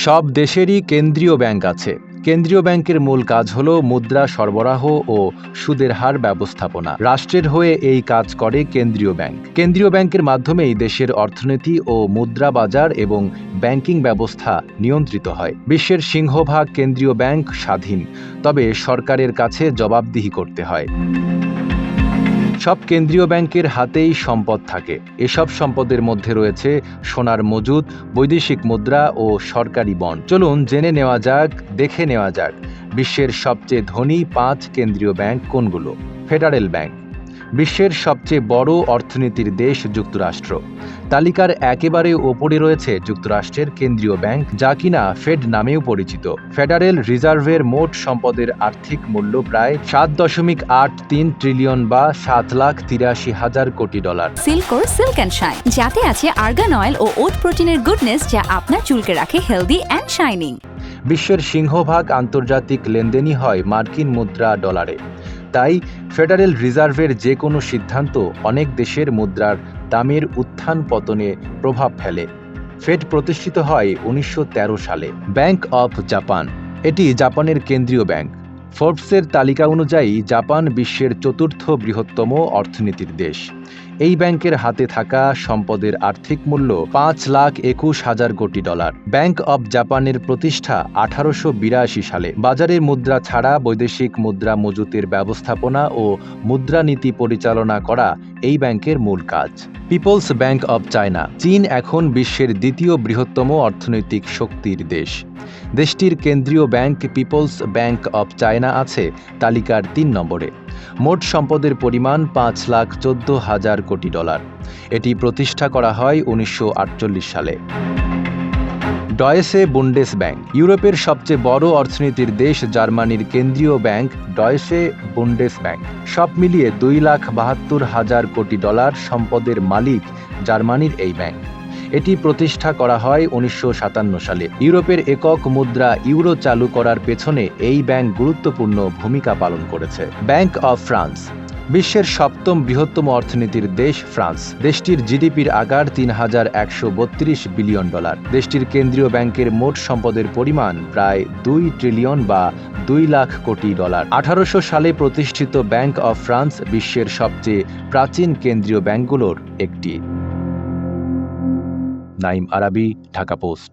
সব দেশেরই কেন্দ্রীয় ব্যাংক আছে। কেন্দ্রীয় ব্যাংকের মূল কাজ হল মুদ্রা সরবরাহ ও সুদের হার ব্যবস্থাপনা। রাষ্ট্রের হয়ে এই কাজ করে কেন্দ্রীয় ব্যাংক। কেন্দ্রীয় ব্যাংকের মাধ্যমেই দেশের অর্থনীতি ও মুদ্রা বাজার এবং ব্যাংকিং ব্যবস্থা নিয়ন্ত্রিত হয়। বিশ্বের সিংহভাগ কেন্দ্রীয় ব্যাংক স্বাধীন, তবে সরকারের কাছে জবাবদিহি করতে হয়। সব কেন্দ্রীয় ব্যাংকের হাতেই সম্পদ থাকে। এসব সম্পদের মধ্যে রয়েছে সোনার মজুদ, বৈদেশিক মুদ্রা ও সরকারি বন্ড। চলুন দেখে নেওয়া যাক বিশ্বের সবচেয়ে ধনী 5 কেন্দ্রীয় ব্যাংক কোনগুলো। ফেডারেল ব্যাংক, বিশ্বের সবচেয়ে বড় অর্থনীতির দেশ যুক্তরাষ্ট্র। তালিকার একেবারে ওপরে রয়েছে যুক্তরাষ্ট্রের কেন্দ্রীয় ব্যাংক, যা কিনা ফেড নামেও পরিচিত। ফেডারেল রিজার্ভের মোট সম্পদের আর্থিক মূল্য প্রায় 7.83 ট্রিলিয়ন বা 7,83,000 কোটি ডলার। সিল্কোর সিল্ক অ্যান্ড শাইন, যাতে আছে আর্গান অয়েল ও ওট প্রোটিনের গুডনেস, যা আপনার চুলকে রাখে হেলদি অ্যান্ড শাইনিং। বিশ্বের সিংহভাগ আন্তর্জাতিক লেনদেনই হয় মার্কিন মুদ্রা ডলারে। তাই ফেডারেল রিজার্ভের যে কোনো সিদ্ধান্ত অনেক দেশের মুদ্রার দামের উত্থান পতনে প্রভাব ফেলে। ফেড প্রতিষ্ঠিত হয় 1913 সালে। ব্যাংক অফ জাপান, এটি জাপানের কেন্দ্রীয় ব্যাংক। ফোর্বসের তালিকা অনুযায়ী জাপান বিশ্বের 4র্থ বৃহত্তম অর্থনীতির দেশ। এই ব্যাংকের হাতে থাকা সম্পদের আর্থিক মূল্য 5,21,000 কোটি ডলার। ব্যাংক অব জাপানের প্রতিষ্ঠা 1882 সালে। বাজারের মুদ্রা ছাড়া বৈদেশিক মুদ্রা মজুতের ব্যবস্থাপনা ও মুদ্রানীতি পরিচালনা করা এই ব্যাংকের মূল কাজ। পিপলস ব্যাংক অব চায়না, চীন এখন বিশ্বের 2য় বৃহত্তম অর্থনৈতিক শক্তির দেশ। দেশটির কেন্দ্রীয় bank People's Bank of China আছে তালিকার 3 নম্বরে। মোট সম্পদের পরিমাণ 5,14,000 কোটি ডলার। এটি প্রতিষ্ঠা করা হয় 1948 সালে। ডয়েশে বুন্ডেস ব্যাংক, ইউরোপের সবচেয়ে বড় অর্থনীতির দেশ জার্মানির কেন্দ্রীয় ব্যাংক ডয়েশে বুন্ডেস ব্যাংক। সব মিলিয়ে 2,72,000 কোটি ডলার সম্পদের মালিক জার্মানির এই ব্যাংক। এটি প্রতিষ্ঠা করা হয় 1957 সালে। ইউরোপের একক মুদ্রা ইউরো চালু করার পেছনে এই ব্যাংক গুরুত্বপূর্ণ ভূমিকা পালন করেছে। ব্যাংক অফ ফ্রান্স, বিশ্বের 7ম বৃহত্তম অর্থনীতির দেশ ফ্রান্স। দেশটির জিডিপির আকার 3,132 বিলিয়ন ডলার। দেশটির কেন্দ্রীয় ব্যাংকের মোট সম্পদের পরিমাণ প্রায় 2 ট্রিলিয়ন বা 2 লাখ কোটি ডলার। 1800 সালে প্রতিষ্ঠিত ব্যাংক অফ ফ্রান্স বিশ্বের সবচেয়ে প্রাচীন কেন্দ্রীয় ব্যাংকগুলোর একটি। নাইম আরাবি, ঢাকা পোস্ট।